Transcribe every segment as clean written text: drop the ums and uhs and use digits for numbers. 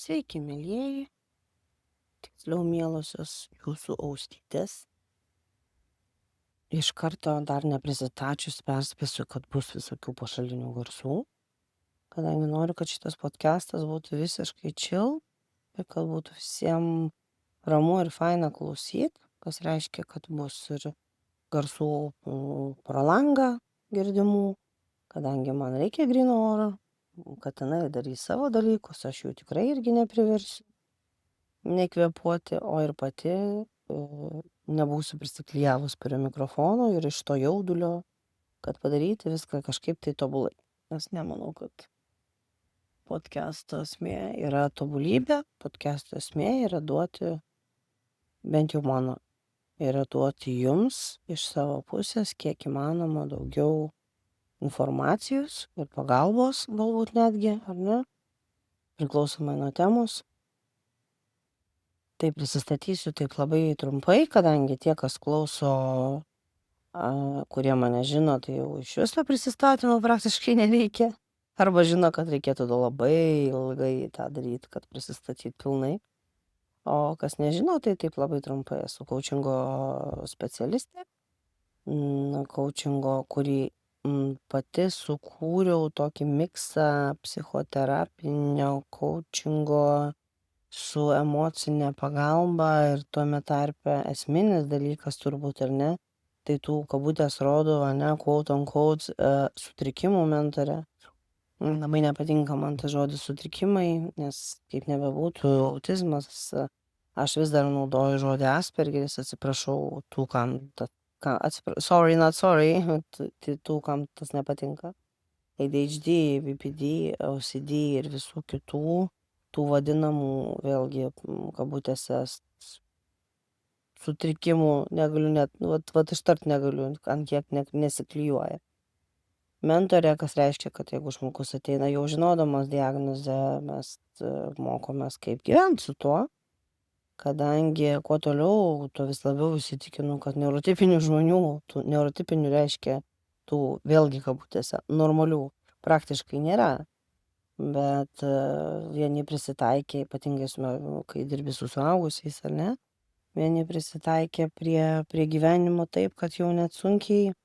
Sveiki, mielieji, tiksliau mielosios jūsų ausytės. Iš karto dar neprisistačius perspėsiu, kad bus visokių pašalinių garsų, kadangi noriu, kad šitas podcastas būtų visiškai chill ir kad būtų visiems ramu ir faina klausyt, kas reiškia, kad bus ir garsų pro langą girdimų, kadangi man reikia gryno oro, katinai darys savo dalykus, aš jų tikrai irgi nepriversiu nekvėpuoti, o ir pati nebūsiu prisiklijavus prie mikrofono ir iš to jaudulio, kad padaryti viską kažkaip tai tobulai. Nes nemanau, kad podcast'o esmė yra tobulybė, podcast'o esmė yra duoti, bent jau mano, yra duoti jums iš savo pusės kiek įmanoma daugiau informacijos ir pagalbos, galbūt netgi, ar ne, priklausomai nuo temos. Tai prisistatysiu taip labai trumpai, kadangi tie, kas klauso, kurie mane žino, tai jau iš viso prisistatymo praktiškai nereikia. Arba žino, kad reikėtų labai ilgai tą daryti, kad prisistatyt pilnai. O kas nežino, tai taip labai trumpai esu coachingo specialistė. Coachingo, kurį pati sukūriau tokį miksą psichoterapinio coachingo su emocinė pagalba ir tuome tarpe esminis dalykas turbūt ar ne, tai tų kabutės rodų, ne, quote on quote, sutrikimų mentorė. Labai nepatinka man tas žodis sutrikimai, nes kaip nebebūtų autizmas, aš vis dar naudoju žodį Aspergeris, atsiprašau tų, sorry, not sorry, tų, kam tas nepatinka. ADHD, BPD, OCD ir visų kitų tų vadinamų, vėlgi, kabutėse, sutrikimų, negaliu net, vat ištart negaliu, ant kiek nesiklijuoja. Mentorė, kas reiškia, kad jeigu žmogus ateina jau žinodamas diagnozę, mes mokomės kaip gyventi su tuo, kadangi kuo toliau, tuo vis labiau įsitikinu, kad neurotipinių žmonių, tų neurotipinių reiškia tų, vėlgi kabutėse, normalių praktiškai nėra. Bet vieni prisitaikė, ypatingai kai dirbi su suaugusiais, ar ne, vieni prisitaikė prie gyvenimo taip, kad jau net sunkiai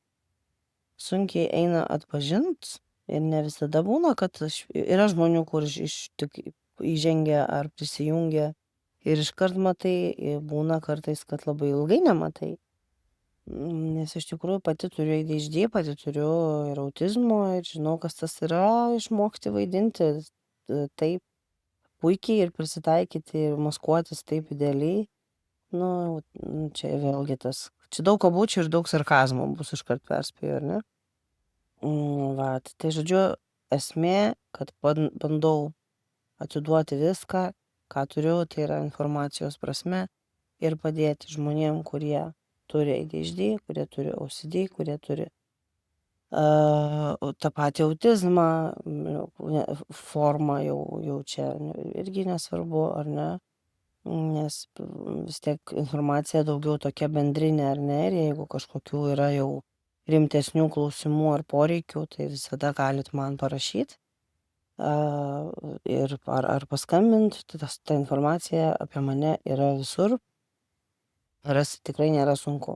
eina atpažint ir ne visada būna, kad yra žmonių, kur tik įžengia ar prisijungia ir iškart matai, būna kartais, kad labai ilgai nematai. Nes iš tikrųjų pati turiu ADHD, pati turiu ir autizmo ir žinau, kas tas yra išmokti vaidinti taip puikiai ir prisitaikyti ir maskuotis taip idealiai. Nu, čia vėlgi čia daug kabučių ir daug sarkazmo bus iškart perspėju, ar ne? Vat, tai žodžiu, esmė, kad bandau atiduoti viską, ką turiu, tai yra informacijos prasme ir padėti žmonėm, kurie turi ADHD, kurie turi OCD, kurie turi tą patį autizmą, formą jau čia irgi nesvarbu, ar ne, nes vis tiek informacija daugiau tokia bendrinė, ar ne, ir jeigu kažkokių yra jau rimtesnių klausimų ar poreikių, tai visada galit man parašyti ir ar paskambinti, ta informacija apie mane yra visur. Rasti tikrai nėra sunku.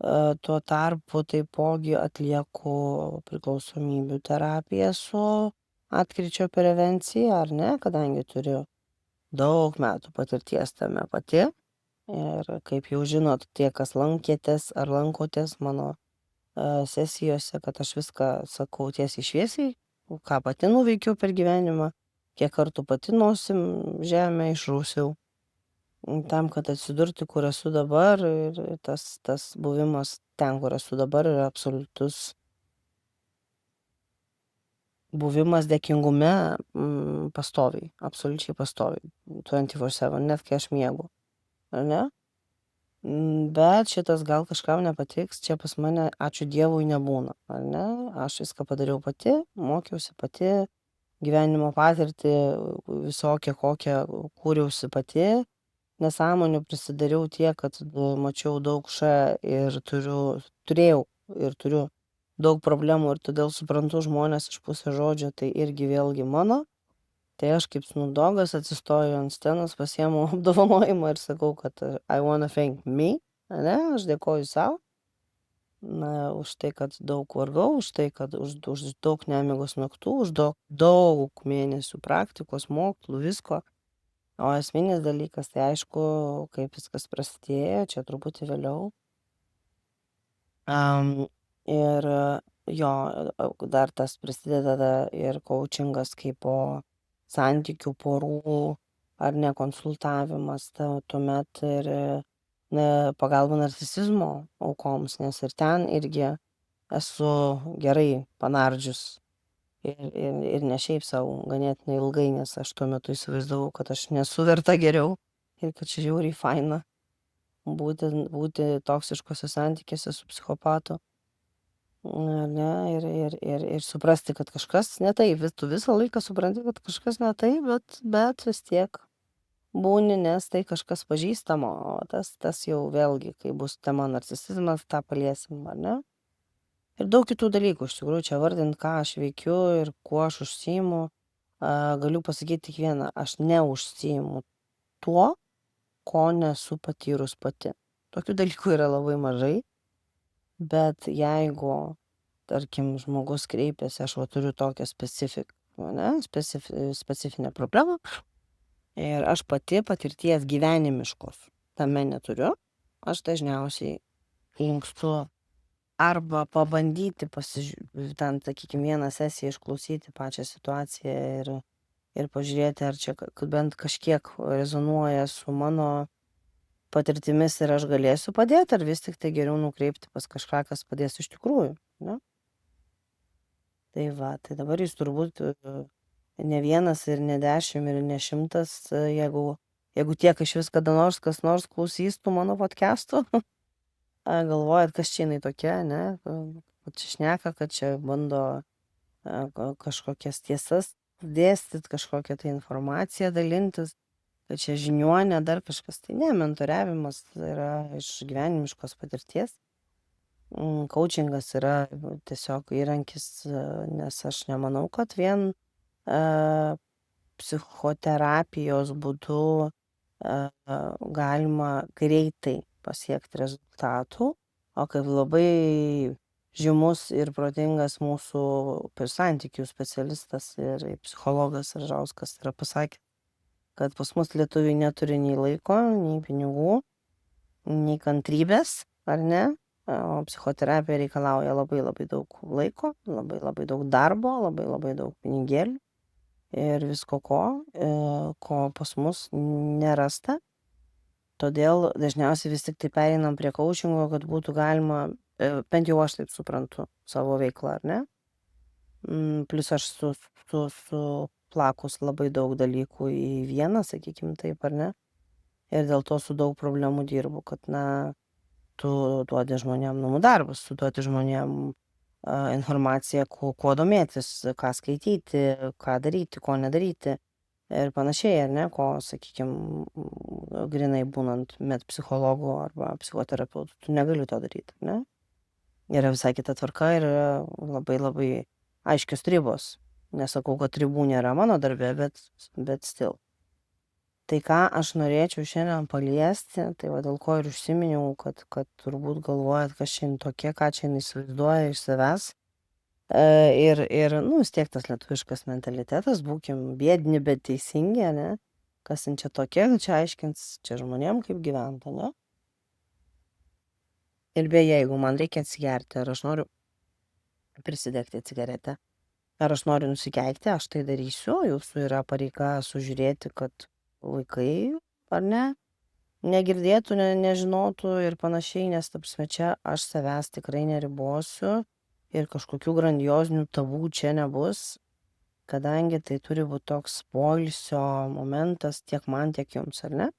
Tuo tarpu taipogi atlieku priklausomybių terapiją su atkryčio prevencija, ar ne, kadangi turiu daug metų patirties tame pati. Ir kaip jau žinot, tie, kas lankėtės ar lankotės mano sesijose, kad aš viską sakau tiesiai šviesiai, ką pati nuveikiau per gyvenimą, kiek kartų pati nosim žemę išrūsiau. Tam, kad atsidurti, kur esu dabar ir tas buvimas ten, kur esu dabar, yra absoliutus buvimas dėkingume pastoviai, absoliučiai pastoviai, 24/7, net kai aš miegu, ar ne? Bet šitas gal kažkam nepatiks, čia pas mane, ačiū Dievui, nebūna, ar ne? Aš viską padariau pati, mokiausi pati, gyvenimo patirtį visokią kokią kūriausi pati. Nesąmonių prisidariau tiek, kad mačiau daug ir turėjau ir turiu daug problemų ir todėl suprantu žmonės iš pusės žodžio, tai irgi vėlgi mano Tai aš kaip Snoop Doggas atsistoju ant scenos, pasiimu apdovanojimą ir sakau, kad I wanna thank me, ane, aš dėkoju sau, už tai, kad daug vargau, už tai, kad už daug nemigos naktų, už daug mėnesių praktikos, mokslų, visko. O esminis dalykas, tai aišku, kaip viskas prasidėjo, čia truputį vėliau. Ir jo, dar tas prasideda ir coachingas kaipo santykių porų ar ne konsultavimas, tuomet ir pagalba narcisizmo aukoms, nes ir ten irgi esu gerai panardžius. Ir ne šiaip sau ganėtinai ilgai, nes aš tuo metu įsivaizdavau, kad aš nesu verta geriau ir kad čia žiauriai faina būti toksiškose santykiuose su psichopatu. Ne, ir suprasti, kad kažkas ne taip, tu visą laiką supranti, kad kažkas ne taip, bet vis tiek būni, nes tai kažkas pažįstamo, o tas jau vėlgi, kai bus tema narcisizmas, tą paliesim, ar ne? Ir daug kitų dalykų, iš tikrųjų, čia vardint, ką aš veikiu ir kuo aš užsiimu, galiu pasakyti tik vieną, aš neužsiimu tuo, ko nesu patyrus pati. Tokių dalykų yra labai mažai, bet jeigu, tarkim, žmogus kreipiasi, aš turiu tokią specifinę problemą ir aš pati patirties gyvenimiškos tame neturiu, aš dažniausiai linkstu arba pabandyti ten, sakykime, vieną sesiją išklausyti pačią situaciją ir pažiūrėti, ar čia bent kažkiek rezonuoja su mano patirtimis ir aš galėsiu padėti, ar vis tik tai geriau nukreipti pas kažką, kas padės iš tikrųjų. Ne? Tai va, tai dabar jis turbūt ne vienas ir ne 10 ir ne 100, jeigu tiek iš vis kada nors kas nors klausys tų mano podcastų, galvojat, kas čia jinai tokia, ne? Kad čia šneka, kad čia bando kažkokias tiesas dėstyti, kažkokią tai informaciją dalintis, kad čia žiniuonė, dar kažkas. Tai ne, mentoriavimas yra iš gyvenimiškos patirties. Coachingas yra tiesiog įrankis, nes aš nemanau, kad vien psichoterapijos būdu galima greitai pasiekti rezultatų, o kaip labai žymus ir protingas mūsų santykių specialistas ir psichologas Ražauskas yra pasakęs, kad pas mus lietuviai neturi nei laiko, nei pinigų, nei kantrybės, ar ne? O psichoterapija reikalauja labai labai daug laiko, labai labai daug darbo, labai labai daug pinigėlių ir visko ko pas mus nerasta. Todėl dažniausiai vis tik tai pereinam prie coachingo, kad būtų galima, bent jau aš taip suprantu savo veiklą, ar ne? Plius aš suplakus labai daug dalykų į vieną, sakykim taip, ar ne? Ir dėl to su daug problemų dirbu, kad, tu duodi žmonėm namų darbus, tu duodi žmonėm informaciją, kuo domėtis, ką skaityti, ką daryti, ko nedaryti ir panašiai, ar ne, ko, sakykim, grinai būnant psichologu arba psichoterapeutu, tu negali to daryti, ne? Yra visai kita tvarka ir labai labai aiškios ribos. Nesakau, kad ribų nėra mano darbe, bet still. Tai ką aš norėčiau šiandien paliesti, tai va dėl ko ir užsiminiau, kad turbūt galvojat, kas šiandien tokie, ką šiandien įsivaizduoja iš savęs. Ir vis tiek tas lietuviškas mentalitetas, būkim biedni, bet teisingi, ne? Kas čia tokie, čia aiškins, čia žmonėm kaip gyventa, ne? Ir beje, jeigu man reikia atsigerti, ar aš noriu prisidegti cigaretę, ar aš noriu nusikeikti, aš tai darysiu, jūsų yra pareiga sužiūrėti, kad vaikai, ar ne, negirdėtų, nežinotų ir panašiai, nes ta prasme čia aš savęs tikrai neribosiu ir kažkokių grandiozinių tabų čia nebus, kadangi tai turi būti toks poilsio momentas tiek man, tiek jums, ar ne?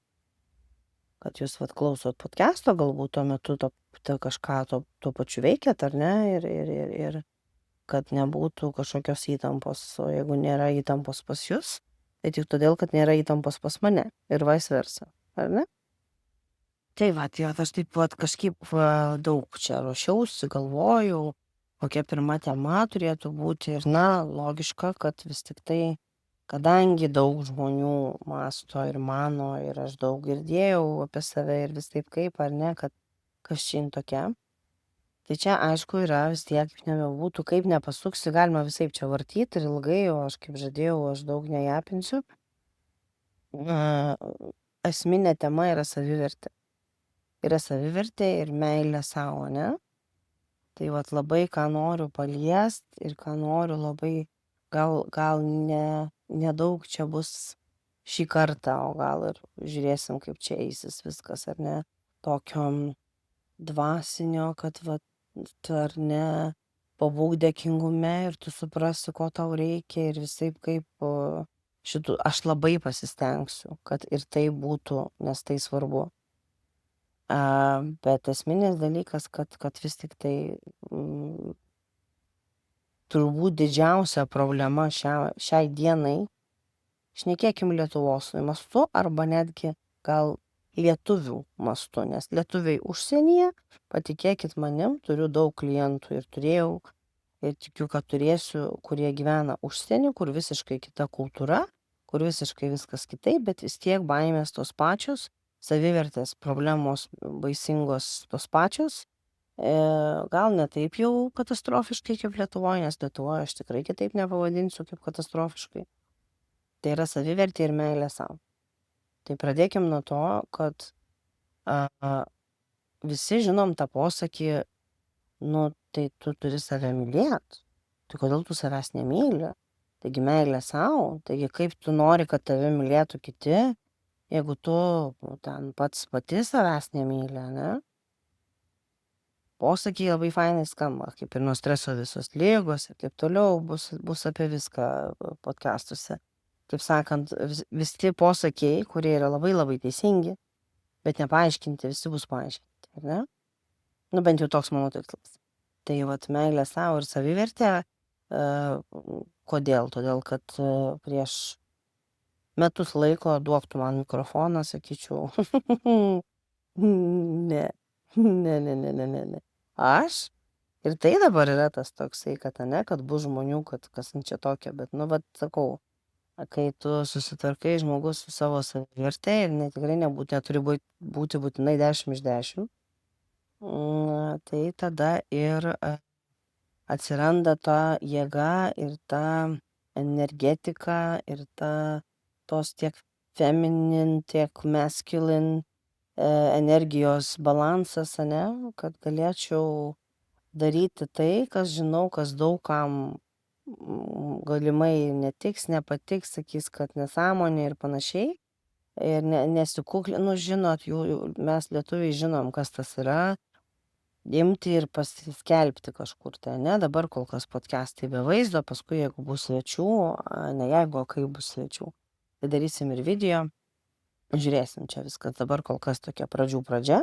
Kad jūs klausot podcast'o, galbūt tuo metu kažką tuo pačiu veikiat, ar ne, ir kad nebūtų kažkokios įtampos, o jeigu nėra įtampos pas jūs, tai tik todėl, kad nėra įtampos pas mane ir vice versa, ar ne? Tai va, aš taip pat kažkaip daug čia ruošiausi, galvojau, kokia pirma tema turėtų būti ir logiška, kad vis tik tai kadangi daug žmonių mąsto ir mano, ir aš daug girdėjau apie save ir vis taip kaip, ar ne, kad kas čia jin tokia. Tai čia aišku yra vis tiek, kaip nebebūtų, kaip nepasuksi, galima visaip čia vartyti ir ilgai, o aš kaip žadėjau, aš daug nejapinsiu. Esminė tema yra savivertė. Yra savivertė ir meilė savo, ne? Tai vat labai ką noriu paliest ir ką noriu labai, gal nedaug čia bus šį kartą, o gal ir žiūrėsim, kaip čia eisis viskas, ar ne? Tokio dvasinio, kad vat, ar ne, pabūk dėkingume ir tu suprasi, ko tau reikia ir visaip kaip šitų, aš labai pasistengsiu, kad ir tai būtų, nes tai svarbu. Bet esminis dalykas, kad vis tik tai turbūt didžiausia problema šiai dienai, šnekėkim Lietuvos mastu arba netgi gal lietuvių mastu, nes lietuviai užsienyje, patikėkit manim, turiu daug klientų ir turėjau ir tikiu, kad turėsiu, kurie gyvena užsienį, kur visiškai kita kultūra, kur visiškai viskas kitaip, bet vis tiek baimės tos pačios, savivertės problemos baisingos tos pačios. Gal ne taip jau katastrofiškai kaip Lietuvoje, nes Lietuvoje aš tikrai kitaip nepavadinsiu kaip katastrofiškai. Tai yra savivertė ir meilė savo. Tai pradėkim nuo to, kad visi žinom tą posakį, nu, tai tu turi save mylėt. Tai kodėl tu savęs nemyli? Taigi meilė savo, taigi kaip tu nori, kad tave mylėtų kiti, jeigu tu ten pati savęs nemyli, ne? Posakiai labai fainai skamba, kaip ir nuo streso visos lygos ir taip toliau, bus apie viską podcastuose. Taip sakant, visi posakiai, kurie yra labai labai teisingi, bet nepaaiškinti, visi bus paaiškinti, ar ne? Nu, bent jau toks mano tikslas. Tai vat meilė savo ir savivertė, kodėl? Todėl, kad prieš metus laiko duoktų man mikrofoną, sakyčiau, ne. Aš ir tai dabar yra tas toksai, kad ne, kad bus žmonių, kad kas čia tokia, bet, nu, vat sakau, kai tu susitvarkai žmogus su savo savivertė ir tikrai neturi būti būtinai 10 iš 10, tai tada ir atsiranda ta jėga ir ta energetika ir tos tiek feminin, tiek masculine energijos balansas, ne, kad galėčiau daryti tai, kas žinau, kas daug kam galimai netiks, nepatiks, sakys, kad nesąmonė ir panašiai. Ir nesikuklė, nu žinot, mes lietuviai žinom, kas tas yra, imti ir pasiskelbti kažkur tai, ne, dabar kol kas podcastai be vaizdo, paskui jeigu bus svečių, ne jeigu, o kai bus svečių, tai darysim ir video. Žiūrėsim, čia viskas dabar kol kas tokia pradžia,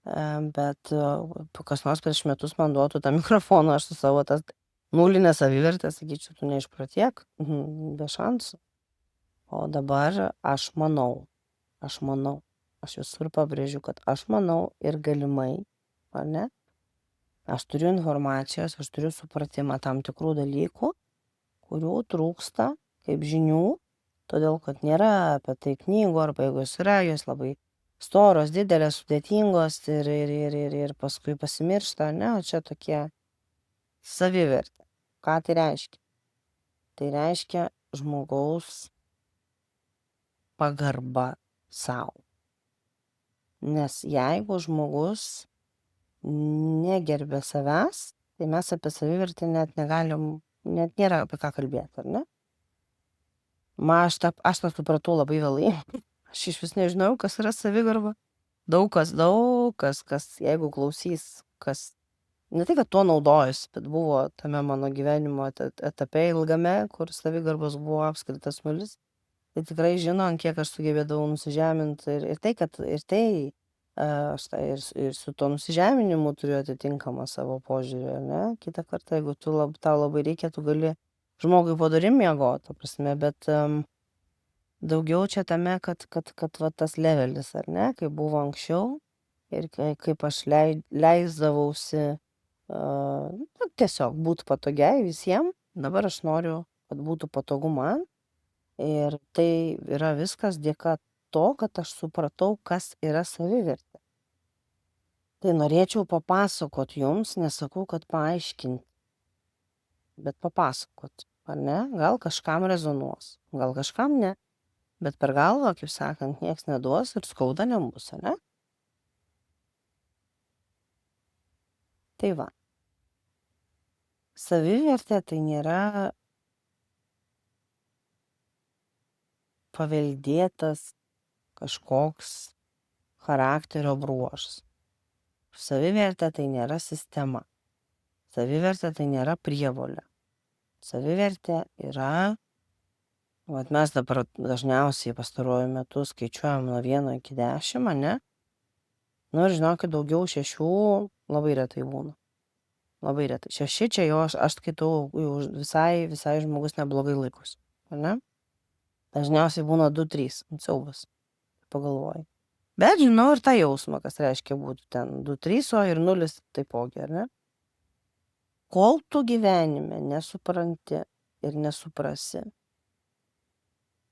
bet kas nors prieš metus man duotų tą mikrofoną, aš su savo tas nulinę savivertę, sakyčiau, tu neišprotėk, be šansų. O dabar aš manau, aš visur pabrėžiu, kad aš manau ir galimai, ar ne? Aš turiu informacijos, aš turiu supratimą tam tikrų dalykų, kurių trūksta kaip žinių, todėl, kad nėra apie tai knygų, arba jeigu yra, jos labai storos, didelės, sudėtingos ir paskui pasimiršta, ne, o čia tokie savivertė. Ką tai reiškia? Tai reiškia žmogaus pagarba savo. Nes jeigu žmogus negerbė savęs, tai mes apie savivertę net negalim, net nėra apie ką kalbėti, ar ne? Aš tą supratau labai vėlai. Aš iš vis nežinau, kas yra savigarba. Daug kas, jeigu klausys, kas ne tai, kad tuo naudojasi, bet buvo tame mano gyvenimo etape ilgame, kur savigarbos buvo apskritas nulis. Tai tikrai žino, ant kiek aš sugebėdavau nusižeminti. Aš ir su to nusižeminimu turiu atitinkamą savo požiūrį, ne? Kitą kartą, jeigu tau labai reikia, tu gali žmogui padorim miegoti, prasme, bet daugiau čia tame, kad va, tas levelis, ar ne, kaip buvo anksčiau ir kaip aš leisdavausi tiesiog būti patogiai visiems, dabar aš noriu, kad būtų patogu man Ir tai yra viskas dėka to, kad aš supratau, kas yra savivertė. Tai norėčiau papasakot jums, nesakau, kad paaiškinti, bet papasakot, ar ne? Gal kažkam rezonuos, gal kažkam ne. Bet per galvą, kaip sakant, nieks neduos ir skauda nebus, ar ne? Tai va. Savivertė tai nėra paveldėtas kažkoks charakterio bruožas. Savivertė tai nėra sistema. Savivertė tai nėra prievolė. Savivertė yra, vat mes dabar dažniausiai pastaruoju metu skaičiuojam nuo 1 iki 10, ne? Nu ir žinokit, daugiau 6 labai retai būna. Labai retai. 6 čia jau aš skaitau, jau visai žmogus neblogai laikosi, ar ne? Dažniausiai būna 2-3, siaubas, pagalvoji. Bet žinau ir tą jausmą, kas reiškia būti ten 2-3, o ir 0 taipogi, ar ne? Kol tu gyvenime nesupranti ir nesuprasi,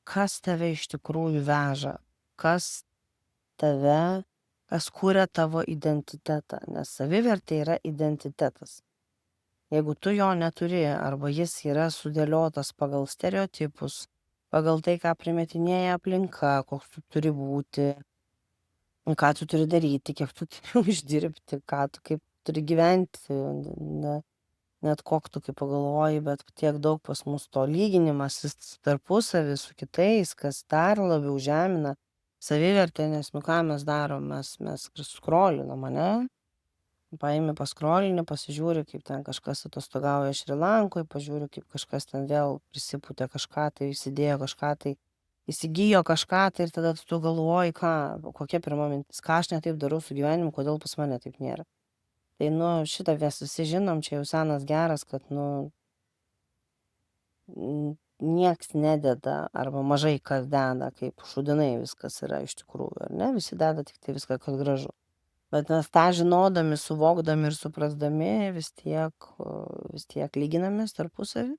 kas tave iš tikrųjų veža, kas kuria tavo identitetą, nes savivertė yra identitetas. Jeigu tu jo neturi arba jis yra sudėliotas pagal stereotipus, pagal tai, ką primetinėja aplinka, koks tu turi būti, ką tu turi daryti, kiek tu turi uždirbti, ką tu kaip turi gyventi, net koks tu kaip pagalvoji, bet tiek daug pas mus to lyginimasis tarpusavį su kitais, kas dar labiau žemina savivertę, nes ką mes darom, mes skrolinam, ane? Paimi paskrolinį, pasižiūri, kaip ten kažkas atostogauja Šri Lankoje, pažiūri, kaip kažkas ten vėl prisipūtė kažką, tai įsidėjo kažką, tai įsigijo kažką, tai ir tada tu galvoji, kokia pirma mintis, ką aš netaip darau su gyvenimu, kodėl pas mane taip nėra. Tai, šitą mes visi žinom, čia jau senas geras, kad, nieks nededa arba mažai kas deda, kaip šudinai viskas yra iš tikrųjų, ar ne? Visi deda tik tai viską, kas gražu. Bet mes tą žinodami, suvokdami ir suprasdami vis tiek lyginamės tarpusavį.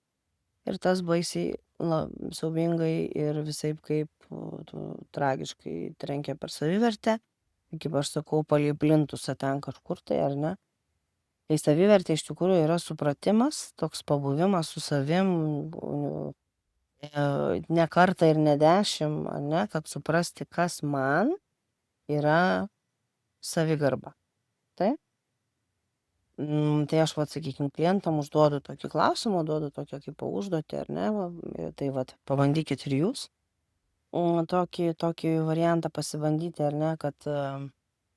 Ir tas baisiai siaubingai ir visaip kaip tragiškai trenkia per savivertę. Kaip aš sakau, palei plintusą ten kažkur tai, ar ne? Tai savivertė iš tikrųjų yra supratimas, toks pabuvimas su savim, ne kartą ir ne 10, ar ne, kad suprasti, kas man yra savigarba. Tai? Tai aš, sakykim, klientam užduodu tokį klausimą, duodu tokią kaip užduotį, ar ne, tai pabandykit ir jūs tokį variantą pasibandyti, ar ne, kad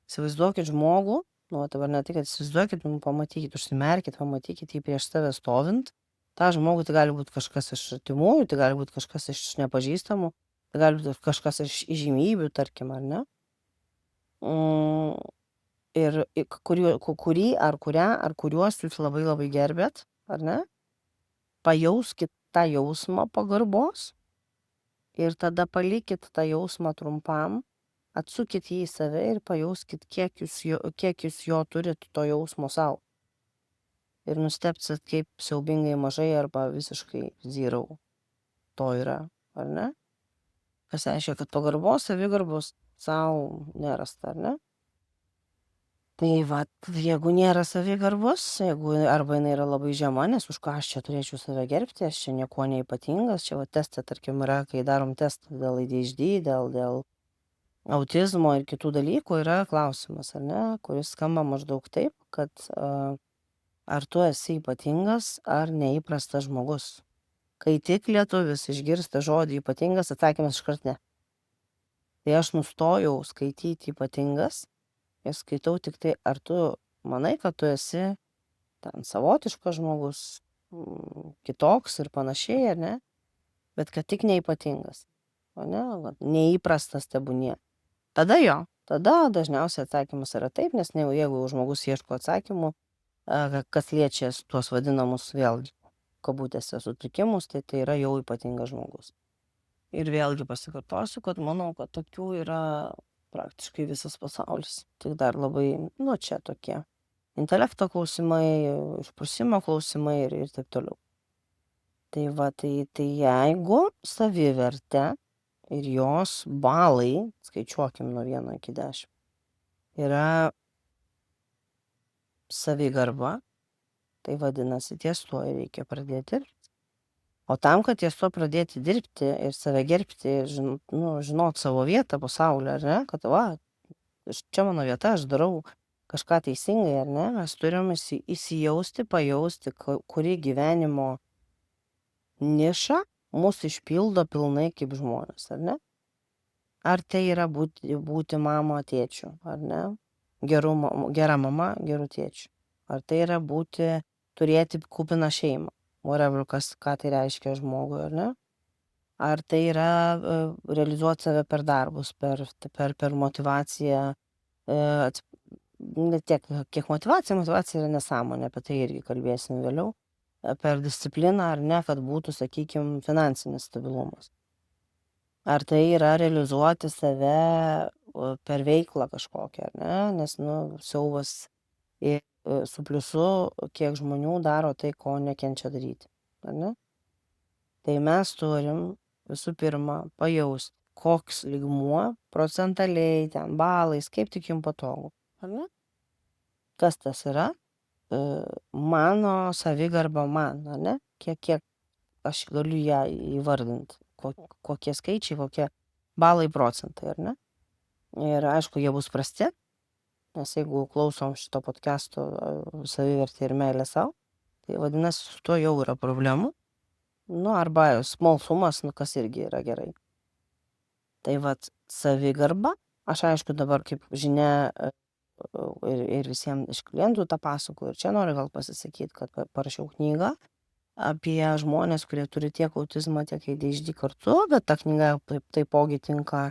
įsivaizduokit žmogų, dabar ne tai, kad įsivaizduokit, pamatykit, užsimerkit, pamatykit jį prieš save stovint. Ta žmogų tai gali būti kažkas iš artimųjų, tai gali būti kažkas iš nepažįstamų, tai gali būti kažkas iš įžymybių, tarkim, ar ne. Ir kurį ar kurią ar kuriuos jūs labai labai gerbėt, ar ne? Pajauskit tą jausmą pagarbos ir tada palikit tą jausmą trumpam, atsukit jį į save ir pajauskit, kiek jūs jo turit to jausmo savo. Ir nustebsit, kaip siaubingai mažai arba visiškai zero to yra, ar ne? Kas reiškia, kad pagarbos, savigarbos savo nerasta, ar ne? Tai jeigu nėra savigarbos, arba jinai yra labai žema, nes už ką aš čia turėčiau save gerbti, aš čia niekuo neypatingas, čia testą, tarkim, yra, kai darom testą dėl ADHD, dėl autizmo ir kitų dalykų, yra klausimas, ar ne, kuris skamba maždaug taip, kad ar tu esi ypatingas ar neįprastas žmogus. Kai tik lietuvis išgirsta žodį ypatingas, atsakymas iškart ne. Tai aš nustojau skaityti ypatingas ir skaitau tik tai, ar tu manai, kad tu esi ten savotiškas žmogus, kitoks ir panašiai, ar ne, bet kad tik neypatingas, o ne, neįprastas tebūnie. Tada tada dažniausiai atsakymas yra taip, nes jeigu žmogus ieško atsakymų, kas liečia tuos vadinamus vėlgi kabutėse sutrikimus, tai yra jau ypatingas žmogus. Ir vėlgi pasikartosiu, kad manau, kad tokių yra praktiškai visas pasaulis. Tik dar labai, čia tokie intelekto klausimai, išprusimo klausimai ir taip toliau. Tai va, tai jeigu savivertė ir jos balai, skaičiuokim nuo 1 iki 10, yra savigarba, tai vadinasi, ties tuo ir reikia pradėti dirbti. O tam, kad ties tuo pradėti dirbti ir save gerbti, ir žinot savo vietą pasaulyje, ar ne, kad va, čia mano vieta, aš darau kažką teisingai, ar ne, mes turim įsijausti, pajausti, kuri gyvenimo niša mūsų išpildo pilnai kaip žmonės, ar ne? Ar tai yra būti mama tėčiu, ar ne? Gera mama, geru tėčiu. Ar tai yra turėti kupiną šeimą, whatever, ką tai reiškia žmogui, ar ne? Ar tai yra realizuoti save per darbus, per motyvaciją, ne tiek, kiek motyvacija yra nesąmonė, apie tai irgi kalbėsim vėliau, per discipliną ar ne, kad būtų, sakykime, finansinis stabilumas. Ar tai yra realizuoti save per veiklą kažkokią, ar ne, nes, siaubas su pliusu, kiek žmonių daro tai, ko nekenčia daryti, ar ne? Tai mes turim visų pirma pajausti, koks lygmuo procentaliai, ten balais, kaip tik jums patogu, ar ne? Kas tas yra? Mano savigarba man, ar ne? Kiek aš galiu ją įvardinti, kokie skaičiai, kokie balai procentai, ar ne? Ir aišku, jie bus prasti, nes jeigu klausom šito podcast'o savivertė ir meilė sau, tai vadinasi, su tuo jau yra problemų. Arba smalsumas, kas irgi yra gerai. Tai vat savigarba, aš aišku dabar kaip žinia ir visiems iš klientų tą pasakoju, ir čia noriu gal pasisakyti, kad parašiau knygą apie žmonės, kurie turi tiek autizmą, tiek ADHD kartu, bet ta knyga taipogi tinka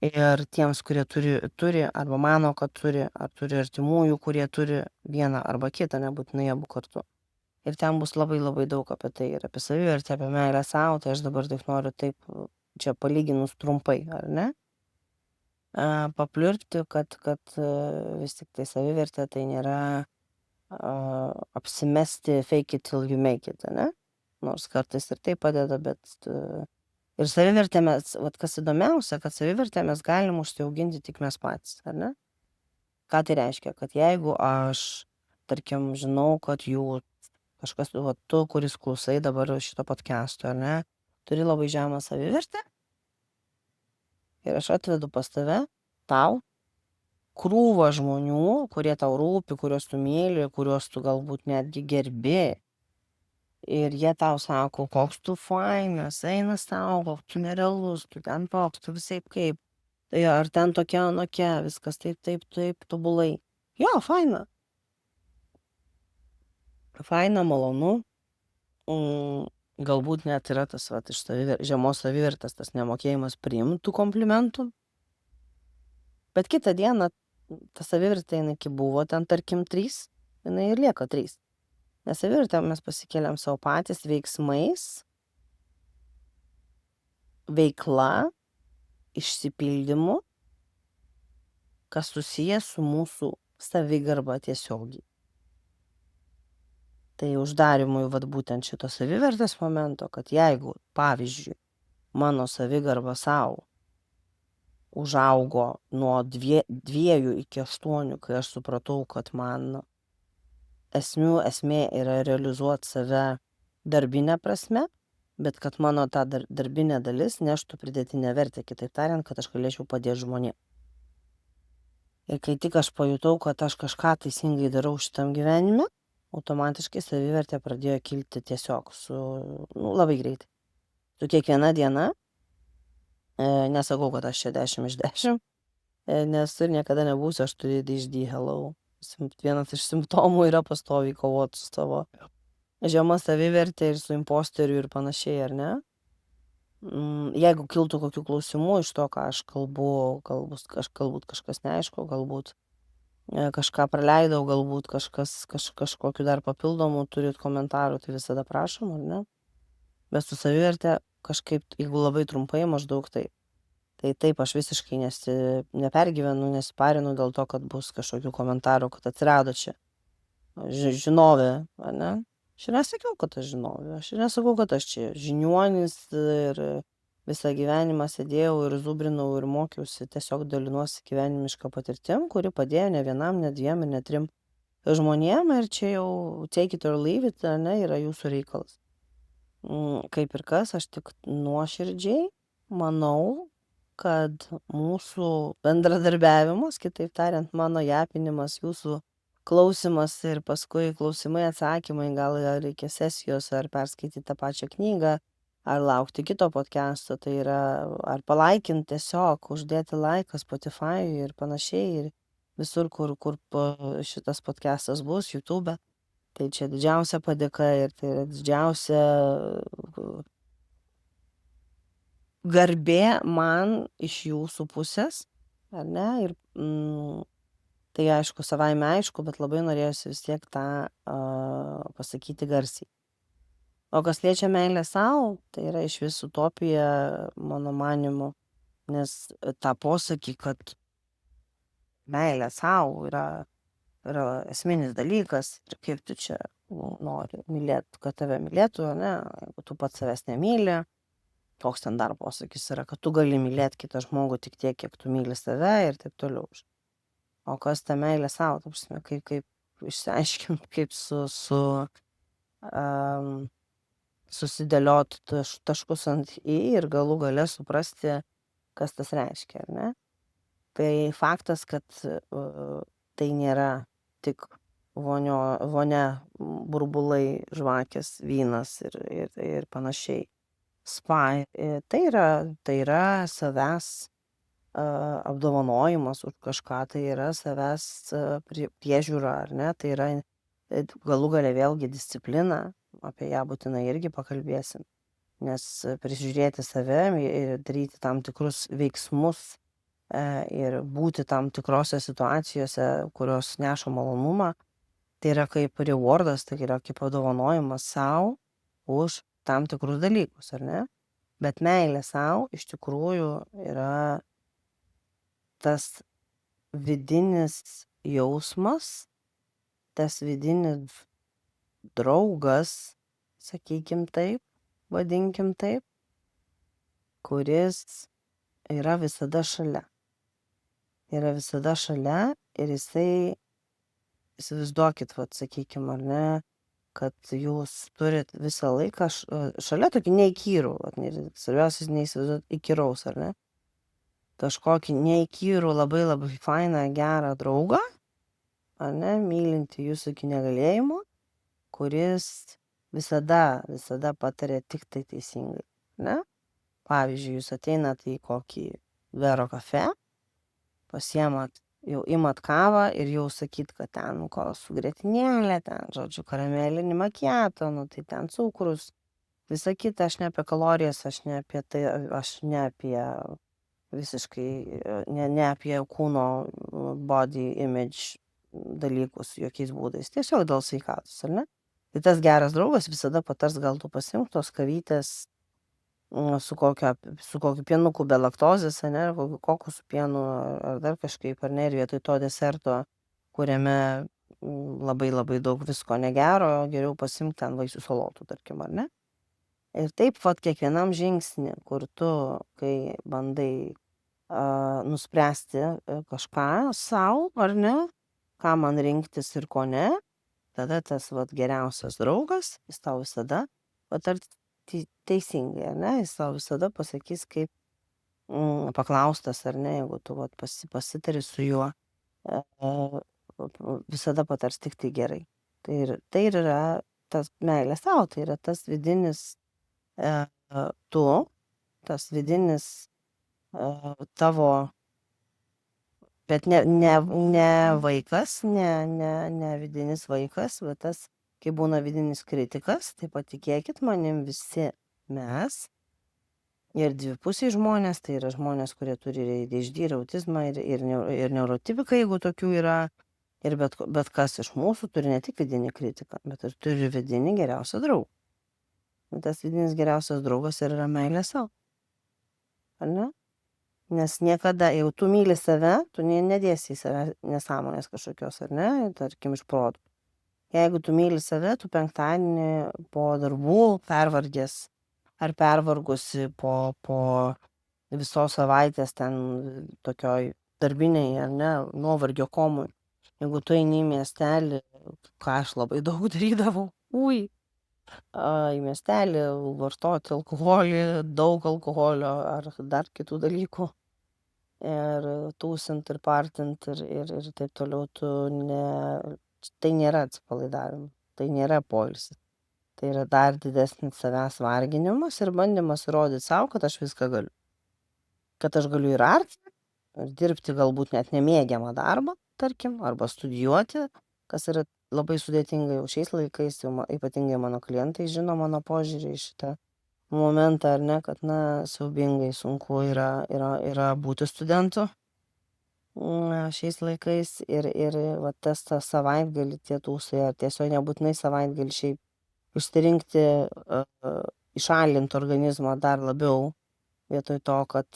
ir tiems, kurie turi arba mano, kad turi, ar turi artimųjų, kurie turi vieną arba kitą, nebūtinai abu kartu. Ir ten bus labai labai daug apie tai, ir apie savivertę, apie meilę savo, tai aš dabar taip noriu čia palyginus trumpai, ar ne? Papliurpti, kad vis tik tai savivertė tai nėra apsimesti fake it till you make it, ne? Nors kartais ir tai padeda, bet ir savivertę mes, kas įdomiausia, kad savivertę mes galim užsiauginti tik mes patys, ar ne? Ką tai reiškia? Kad jeigu aš, tarkim, žinau, kad kažkas, tu, kuris klausai dabar šito podcast'o, ar ne, turi labai žemą savivertę ir aš atvedu pas tau krūvą žmonių, kurie tau rūpi, kuriuos tu myli, kuriuos tu galbūt netgi gerbi. Ir jie tau sako, koks tu fainas, eina tau, koks tu nerealus, tu ten toks, tu visai kaip. Tai ar ten tokia, anokia, viskas taip, tobulai. Jo, faina. Faina, malonu. Galbūt net yra tas iš žemos savivertės, tas nemokėjimas priimtų komplimentų. Bet kitą dieną ta savivertė, jinai kaip buvo ten, tarkim, 3, jinai ir lieka 3. Nes savivertę mes pasikeliam savo patys veiksmais, veikla, išsipildymu, kas susijęs su mūsų savigarba tiesiogiai. Tai uždarimui būtent šito savivertės momento, kad jeigu, pavyzdžiui, mano savigarba savo užaugo nuo 2 iki 8, kai aš supratau, kad man esmė yra realizuoti save darbinę prasme, bet kad mano ta darbinė dalis neštų pridėtinę vertę, kitaip tariant, kad aš galėčiau padėti žmonėms. Ir kai tik aš pajutau, kad aš kažką teisingai darau šitam gyvenime, automatiškai savivertė pradėjo kilti tiesiog labai greitai. Su kiekviena diena, nesakau, kad aš čia 10 iš 10, nes ir niekada nebūsiu, aš turiu ADHD, hello. Vienas iš simptomų yra pastoviai kovoti su savo žema savivertė ir su imposteriu ir panašiai, ar ne? Jeigu kiltų kokių klausimų iš to, ką aš kalbu, galbūt kažkas neaišku, galbūt kažką praleidau, galbūt kažkokiu dar papildomų turit komentarų, tai visada prašom, ar ne? Bet su savivertė kažkaip, jeigu labai trumpai, maždaug taip. Tai taip, aš visiškai nepergyvenu, nesiparinu dėl to, kad bus kažkokių komentarų, kad atsirado čia žinovė, ar ne? Aš ir nesakiau, kad aš žinau. Aš ir nesakau, kad aš čia žiniuonis ir visą gyvenimą sėdėjau ir zubrinau ir mokiausi. Tiesiog dalinuosi gyvenimišką patirtim, kuri padėjo ne vienam, ne dviem ir ne trim žmonėm. Ir čia jau take it or leave it, ne, yra jūsų reikalas. Kaip ir kas, aš tik nuoširdžiai manau, kad mūsų bendradarbiavimas, kitaip tariant, mano japinimas, jūsų klausimas ir paskui klausimai, atsakymai, gal reikia sesijos, ar perskaityti tą pačią knygą, ar laukti kito podcast'o, tai yra, ar palaikinti tiesiog, uždėti laiką Spotify ir panašiai, ir visur, kur šitas podcast'as bus, YouTube. Tai čia didžiausia padėka ir tai yra didžiausia garbė man iš jūsų pusės, ar ne? Ir tai aišku, savaime aišku, bet labai norėjusi vis tiek tą pasakyti garsiai. O kas liečia meilę savo, tai yra iš vis utopija, mano manimu, nes tą posakį, kad meilė savo yra esminis dalykas ir kaip tu čia nori mylėti, kad tave mylėtų, ne, jeigu tu pats savęs nemyli, koks ten dar posakis yra, kad tu gali mylėti kitą žmogų tik tiek, kiek tu myli save ir taip toliau. O kas ta meilė savo, ta prasme, kaip išsiaiškinti, kaip susidėlioti taškus ant į ir galų gale suprasti, kas tas reiškia, ar ne? Tai faktas, kad tai nėra tik vonia, burbulai, žvakės, vynas ir panašiai. Spa. Tai yra savęs apdovanojimas už kažką, tai yra savęs priežiūra, ar ne? Tai yra galų gale vėlgi disciplina, apie ją būtinai irgi pakalbėsim. Nes prižiūrėti save ir daryti tam tikrus veiksmus ir būti tam tikrose situacijose, kurios neša malonumą, tai yra kaip rewardas, tai yra kaip padovanojimas savo už tam tikrus dalykus, ar ne? Bet meilė savo iš tikrųjų yra tas vidinis jausmas, tas vidinis draugas, sakykim taip, vadinkim taip, kuris yra visada šalia. Yra visada šalia ir jisai, įsivaizduokit, sakykim, ar ne, kad jūs turit visą laiką šalia tokį neįkyrų, svarbiausias neįsivaizduot įkyraus, ar ne? Kažkokį neįkyrų, labai labai fainą, gerą draugą, ar ne, mylinti jūsų iki negalėjimo, kuris visada patarė tik tai teisingai, ne? Pavyzdžiui, jūs ateinat į kokį Vero kafe, pasiemat, jau imat kavą ir jau sakyt, kad ten su grietinėlė, ten, žodžiu, karamelinį makiato, tai ten cukrus, visa kita, aš ne apie kalorijas, aš ne apie tai, aš ne apie visiškai, ne apie kūno body image dalykus jokiais būdais, tiesiog dėl sveikatos, ar ne? Tai tas geras draugas visada patars, gal tu pasimk tos kavytės su kokiu pienuku be laktozės, ar ne, kokiu kokosų pienu, ar dar kažkaip, ar ne, ir vietoj to deserto, kuriame labai labai daug visko negero, geriau pasimk ten vaisių salotų, tarkim, ar ne? Ir taip, kiekvienam žingsnį, kur tu, kai bandai nuspręsti kažką savo, ar ne, ką man rinktis ir ko ne, tada tas geriausias draugas, jis tau visada patars teisingai, ar ne, jis tau visada pasakys, kaip paklaustas, ar ne, jeigu tu pasitari su juo, visada patars tik tai gerai. Tai yra tas meilė savo, tai yra tas vidinis tu, tas vidinis tavo, bet ne vaikas, ne vidinis vaikas, bet tas, kai būna vidinis kritikas, tai patikėkit manim, visi mes ir dvipusiai žmonės, tai yra žmonės, kurie turi ir ADHD, ir autizmą, ir neurotipiką, jeigu tokių yra, ir bet kas iš mūsų turi ne tik vidinį kritiką, bet ir turi vidinį geriausią draugą. Tas vidinis geriausias draugas ir yra meilė savo. Ar ne? Nes niekada, jeigu tu myli save, tu nedėsi į save nesąmonės kažkokios, ar ne, tarkim, iš protų. Jeigu tu myli save, tu penktadienį po darbų pervargęs ar pervargusi po visos savaitės ten tokioj darbinėj, ar ne, nuovargio komoj. Jeigu tu eini į miestelį, ką aš labai daug darydavau, į miestelį vartoti alkoholį, daug alkoholio ar dar kitų dalykų. Ir tūsint ir partint ir taip toliau, tai nėra atsipalaidavimo, tai nėra poilsis. Tai yra dar didesnis savęs varginimas ir bandymas įrodyti savo, kad aš viską galiu. Kad aš galiu ir arti, ir dirbti galbūt net nemėgiamą darbą, tarkim, arba studijuoti, kas yra labai sudėtinga jau šiais laikais, jau ypatingai mano klientai žino mano požiūrį į šitą momentą, ar ne, kad, siaubingai sunku yra būti studentu šiais laikais ir va tas savaitgalį tie tūsai, ar tiesiog nebūtinai savaitgalį šiaip išsirinkti, išalinti organizmą dar labiau, vietoj to, kad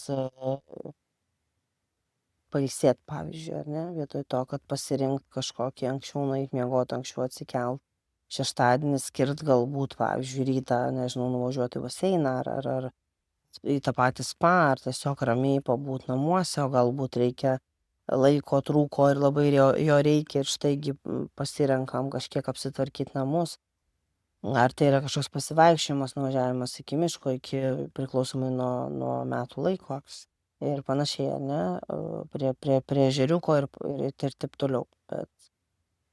pailsėt, pavyzdžiui, ar ne, vietoj to, kad pasirinkt kažkokį anksčiau nueit miegot, anksčiau atsikelt. Šeštadienį skirt galbūt, pavyzdžiui, rytą, nežinau, nuvažiuoti į baseiną ar į tą patį spa, ar tiesiog ramiai pabūt namuose, o galbūt reikia laiko trūko ir labai jo reikia ir štaigi pasirenkam kažkiek apsitvarkyt namus. Ar tai yra kažkoks pasivaikščiojimas, nuvažiavimas iki miško, priklausomai nuo metų laiko ir panašiai, ar ne, prie ežeriuko ir taip toliau. Bet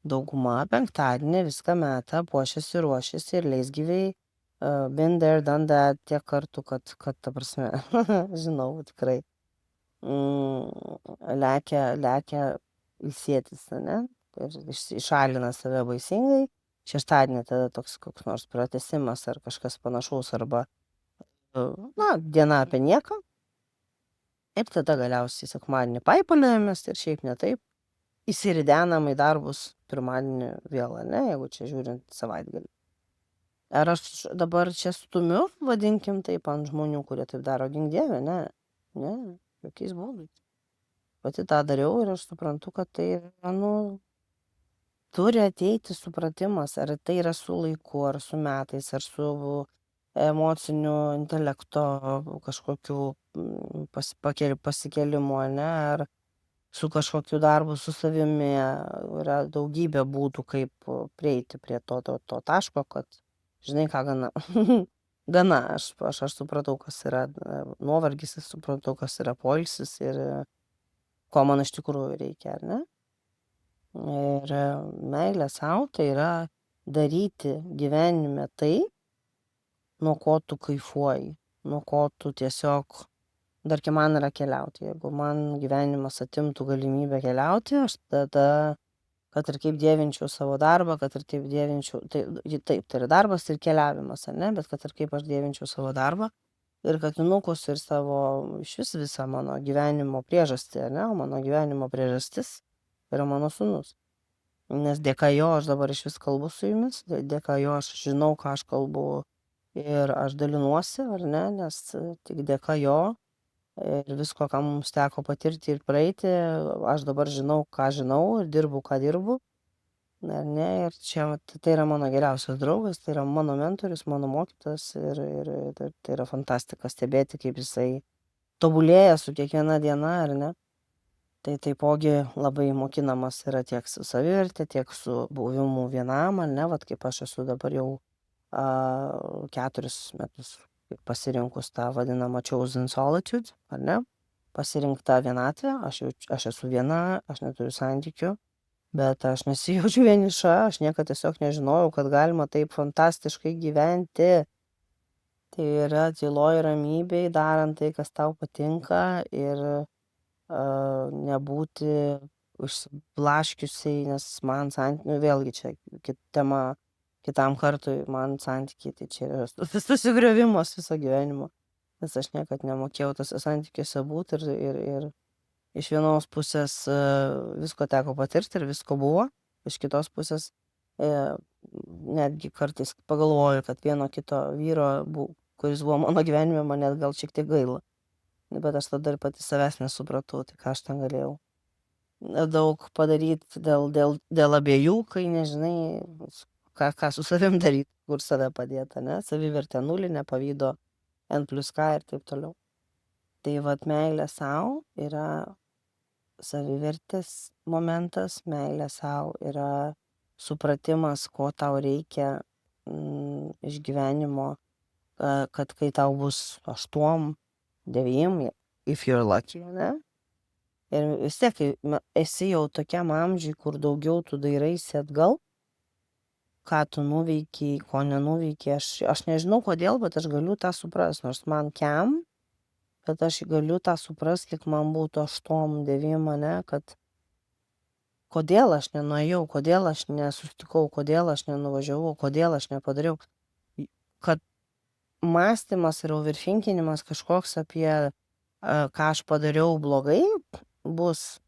dauguma penktadienį viską meta, puošiasi, ruošiasi ir leisgyviai, been there, done that tiek kartų, kad ta prasme, žinau, tikrai, lekia ilsėtis, ne, ir išalina save baisingai. Šeštadienį tada toks koks nors pratęsimas ar kažkas panašaus arba, diena apie nieką. Ir tada galiausiai sekmadienį paipaliojamės ir šiaip ne taip. Įsiridenam į darbus pirmadienį vėl, ne, jeigu čia žiūrint savaitgalį. Ar aš dabar čia stumiu, vadinkim taip, ant žmonių, kurie taip daro, gink dieve, ne, jokiais būdais. Pati tą dariau ir aš suprantu, kad tai yra, turi ateiti supratimas, ar tai yra su laiku, ar su metais, ar su emociniu intelekto kažkokiu pasikėlimu, ne, ar su kažkokiu darbu su savimi. Yra daugybė būdų, kaip prieiti prie to taško, kad, žinai ką, gana. Gana, aš supratau, kas yra nuovargis, aš supratau, kas yra poilsis ir ko man iš tikrųjų reikia, ar ne? Ir meilė sau tai yra daryti gyvenime tai, nuo ko tu kaifuoji, nuo ko tu tiesiog, tarkim, man yra keliauti. Jeigu man gyvenimas atimtų galimybę keliauti, aš tada, kad ir kaip dievinčiau savo darbą, kad ir kaip dievinčiau, tai yra darbas ir keliavimas, ar ne, bet kad ir kaip aš dievinčiau savo darbą ir katinukus ir savo visą mano gyvenimo priežastį, ar ne, o mano gyvenimo priežastis yra mano sūnus. Nes dėka jo aš dabar iš vis kalbu su jumis, dėka jo aš žinau, ką aš kalbu ir aš dalinuosi, ar ne, nes tik dėka jo ir visko, ką mums teko patirti ir praeiti, aš dabar žinau, ką žinau ir dirbu, ką dirbu. Ar ne, ir čia tai yra mano geriausias draugas, tai yra mano mentorius, mano mokytas ir tai yra fantastika stebėti, kaip jisai tobulėja su kiekviena diena, ar ne. Tai taipogi labai mokinamas yra tiek su saviverte, tiek su buvimu vienam, ar ne, vat kaip aš esu dabar jau 4 metus pasirinkus tą vadinamą chosen solitude, ar ne, pasirinkta vienatvė, aš esu viena, aš neturiu santykių, bet aš nesijaučiu vieniša, aš niekada tiesiog nežinojau, kad galima taip fantastiškai gyventi. Tai yra tyloj ramybėj, darant tai, kas tau patinka ir nebūti užsiblaškiusiai, nes man vėlgi čia tema kitam kartui, man santykiai, tai čia yra susigriovimas viso gyvenimo, nes aš niekad nemokėjau tose santykiuose būti ir iš vienos pusės visko teko patirti ir visko buvo, iš kitos pusės netgi kartais pagalvoju, kad vieno kito vyro, kuris buvo mano gyvenime, man net gal šiek tiek gaila. Bet aš tada ir pati savęs nesupratau, tai ką aš ten galėjau. daug padaryt dėl abiejų, kai nežinai, ką su savim daryt, kur save padėt, ane, savivertė nulinė, pavydo n+k ir taip toliau. Tai vat meilė sau yra savivertės momentas, meilė sau yra supratimas, ko tau reikia iš gyvenimo, kad kai tau bus 8, 9, if you're lucky, ne? Ir vis tiek, kai esi jau tokiam amžiui, kur daugiau tu dairaisi atgal, ką tu nuveikiai, ko nenuveikiai, aš nežinau kodėl, bet aš galiu tą suprast, nors man bet aš galiu tą suprast, lyg man būtų 8, 9, ne, kad kodėl aš nenuėjau, kodėl aš nesusitikau, kodėl aš nenuvažiavau, kodėl aš nepadariau. Kad mąstymas ir overthinkinimas kažkoks apie ką aš padariau blogai, bus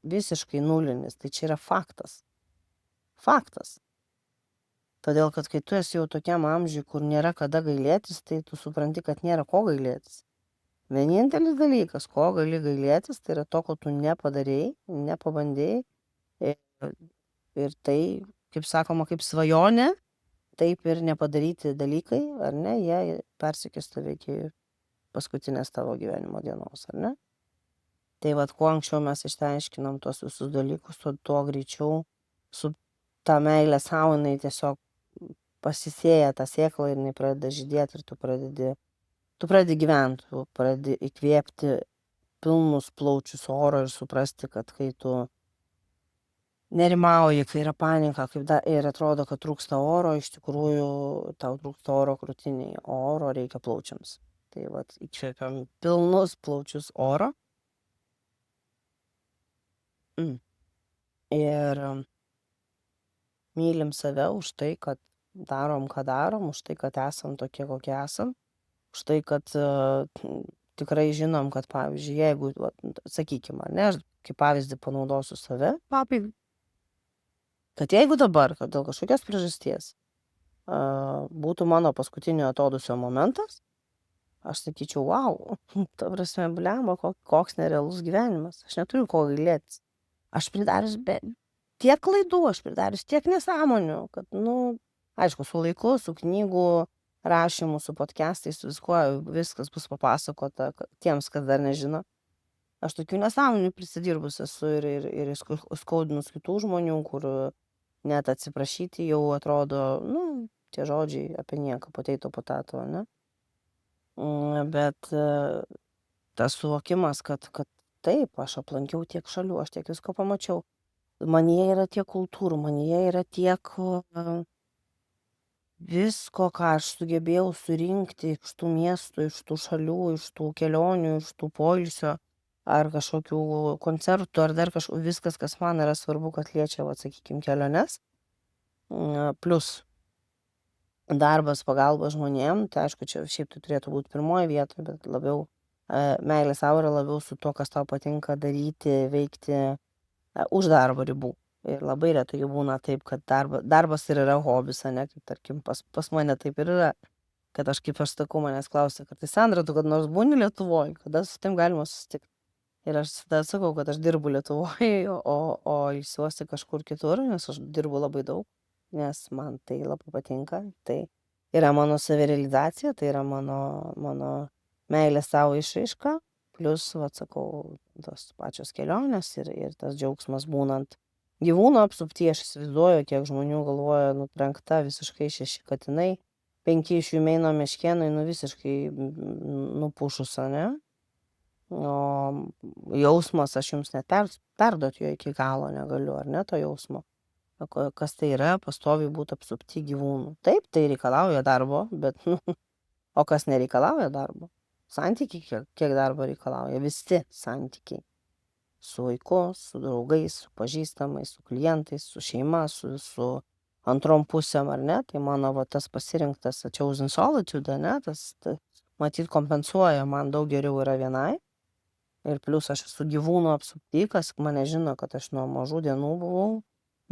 visiškai nulinis. Tai čia yra faktas. Faktas. Todėl, kad kai tu esi jau tokiam amžiui, kur nėra kada gailėtis, tai tu supranti, kad nėra ko gailėtis. Vienintelis dalykas, ko gali gailėtis, tai yra to, ko tu nepadarėjai, nepabandėjai. Ir tai, kaip sakoma, kaip svajonė, taip ir nepadaryti dalykai, ar ne, jie persekės tave iki paskutinės tavo gyvenimo dienos, ar ne? Tai vat, kuo anksčiau mes išsiaiškinam tuos visus dalykus, tuo greičiau su ta meilė savo, jinai tiesiog pasisėja tą sėklą ir jinai pradeda žydėti ir tu pradedi gyventi, tu pradedi įkvėpti pilnus plaučius oro ir suprasti, kad kai tu nerimauji, kai yra panika, ir atrodo, kad trūksta oro, iš tikrųjų tau trūksta oro krūtiniai, o oro reikia plaučiams. Tai vat, įkvėpiam pilnus plaučius oro. Ir mylim save už tai, kad darom, ką darom, už tai, kad esam tokie, kokie esam, už tai, kad tikrai žinom, kad pavyzdžiui, jeigu, sakykime, ne, aš kaip pavyzdį panaudosiu save, pabaigai, kad jeigu dabar, kad dėl kažkokios priežasties būtų mano paskutinio atodūsio momentas, aš sakyčiau, wow, ta prasme, blemba, koks nerealus gyvenimas, aš neturiu ko gailėtis. Aš pridarius tiek klaidų, aš pridarius tiek nesąmonių, kad, aišku, su laiku, su knygų rašymu, su podcastais, viskas bus papasakota tiems, kas dar nežino. Aš tokių nesąmonių prisidirbus esu ir skaudinus kitų žmonių, kur net atsiprašyti jau atrodo, tie žodžiai apie nieką, potato, ne? Bet tas suvokimas, kad taip, aš aplankiau tiek šalių, aš tiek visko pamačiau. Manyje yra tiek kultūrų, manyje yra tiek visko, ką aš sugebėjau surinkti iš tų miestų, iš tų šalių, iš tų kelionių, iš tų poilsio, ar kažkokių koncertų, ar dar viskas, kas man yra svarbu, kad liečia, sakykime, keliones. Plus darbas, pagalba žmonėm, tai aišku, čia šiaip tai turėtų būti pirmoji vieta, bet labiau meilė savo yra labiau su tuo, kas tau patinka daryti, veikti už darbo ribų. Ir labai retai būna taip, kad darbas ir yra hobis, ne, kaip tarkim pas mane taip ir yra. Kad aš sakau, manęs klausia, kad tai Sandra, tu kad nors būni Lietuvoje, kada su tim galima susitikti. Ir aš tada sakau, kad aš dirbu Lietuvoje, o ilsiuosi kažkur kitur, nes aš dirbu labai daug, nes man tai labai patinka. Tai yra mano savirealizacija, tai yra mano meilė savo išraiška, plus, sakau, tos pačios kelionės ir tas džiaugsmas būnant gyvūnų apsupty. Aš įsivaizduoju, kiek žmonių galvoja, nutrenkta visiškai 6 katinai, 5 iš jų Meino meškėnai, visiškai nupušus, ne? O jausmas, aš jums net perduot jo iki galo negaliu, ar ne, to jausmo. Kas tai yra, pastoviai būti apsupti gyvūnų. Taip, tai reikalauja darbo, bet, o kas nereikalauja darbo? Santykiai, kiek darbo reikalauja, visi santykiai. Su vaiku, su draugais, su pažįstamais, su klientais, su šeima, su antrom pusėm, ar ne? Tai mano tas pasirinktas chosen solitude, ne? Tas matyt kompensuoja, man daug geriau yra vienai. Ir plus aš esu gyvūnų apsupty, kas mane žino, kad aš nuo mažų dienų buvau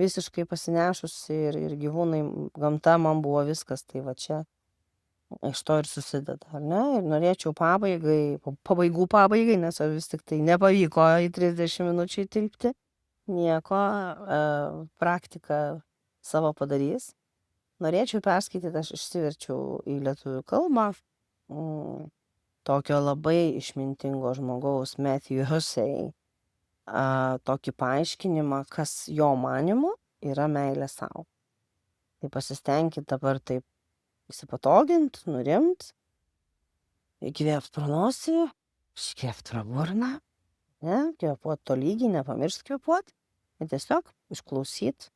visiškai pasinešusi ir gyvūnai, gamta man buvo viskas. Tai va čia iš to ir susideda, ar ne? Ir norėčiau pabaigų pabaigai, nes vis tik tai nepavyko į 30 minučių įtilpti. Nieko, praktika savo padarys. Norėčiau perskaityti, aš išsiverčiau į lietuvių kalbą, tokio labai išmintingo žmogaus Matthew Hussey, tokį paaiškinimą, kas jo manymu yra meilė sau. Tai pasistengkit dabar taip įsipatogint, nurimt, įkvėpt pro nosį, iškvėpt pro burną, ne, kvėpuot tolygiai, nepamiršt kvėpuot, ir tiesiog išklausyt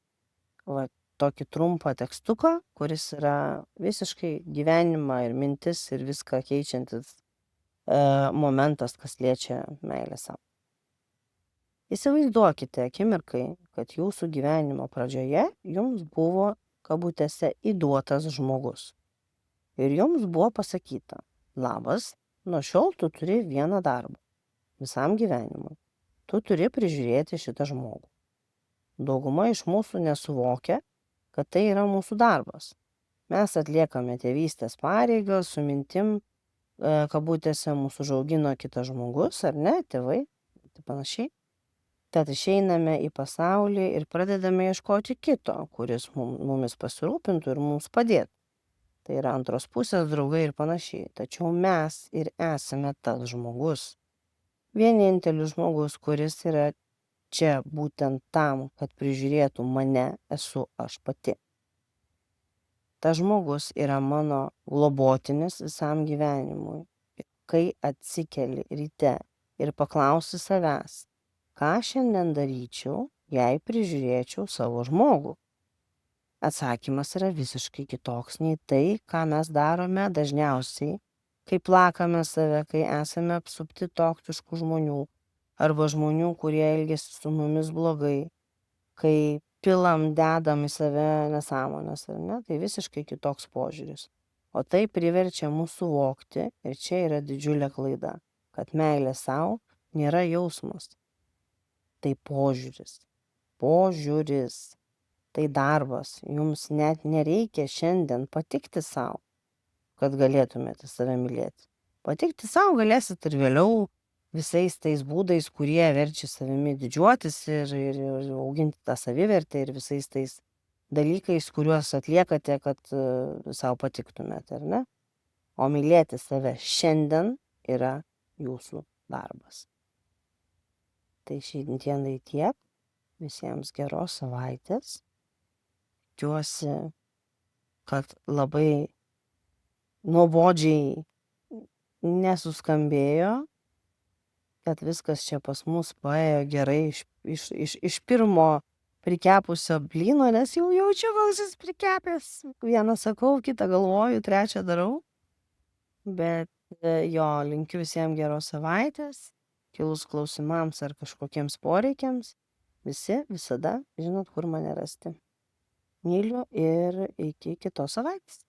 va, tokį trumpą tekstuką, kuris yra visiškai gyvenimą ir mintis ir viską keičiantis momentas, kas liečia meilę sau. Įsivaizduokite akimirkai, kad jūsų gyvenimo pradžioje jums buvo kabutėse įduotas žmogus. Ir jums buvo pasakyta, labas, nuo šiol tu turi vieną darbą. Visam gyvenimui. Tu turi prižiūrėti šitą žmogų. Dauguma iš mūsų nesuvokia, kad tai yra mūsų darbas. Mes atliekame tėvystės pareigą su mintim, kabutėse mūsų užaugino kitas žmogus, ar ne, tėvai, tai panašiai. Tad išeiname į pasaulį ir pradedame ieškoti kito, kuris mumis pasirūpintų ir mums padėtų. Tai yra antros pusės, draugai ir panašiai. Tačiau mes ir esame tas žmogus. Vienintelis žmogus, kuris yra čia būtent tam, kad prižiūrėtų mane, esu aš pati. Tas žmogus yra mano globotinis visam gyvenimui. Kai atsikeli ryte ir paklausi savęs, ką šiandien daryčiau, jei prižiūrėčiau savo žmogų? Atsakymas yra visiškai kitoks nei tai, ką mes darome dažniausiai, kai plakame save, kai esame apsupti toksiškų žmonių arba žmonių, kurie elgiasi su mumis blogai, kai pilam, dedam į save nesąmonės, ar ne? Tai visiškai kitoks požiūris. O tai priverčia mus suvokti, ir čia yra didžiulė klaida, kad meilė sau nėra jausmas. Tai požiūris. Požiūris. Tai darbas. Jums net nereikia šiandien patikti savo, kad galėtumėte save mylėti. Patikti savo galėsit ir vėliau visais tais būdais, kurie verčia savimi didžiuotis ir auginti tą savivertę ir visais tais dalykais, kuriuos atliekate, kad savo patiktumėte, ar ne? O mylėti save šiandien yra jūsų darbas. Tai šiandienai tiek. Visiems geros savaitės. Tikiuosi, kad labai nuobodžiai nesuskambėjo, kad viskas čia pas mus paėjo gerai iš pirmo prikepusio blyno, nes jau jaučiu, koks jis prikepęs. Vieną sakau, kitą galvoju, trečią darau. Bet jo, linkiu visiems geros savaitės, kilus klausimams ar kažkokiems poreikiams. Visi visada žinot, kur mane rasti. Myliu ir iki kitos savaitės.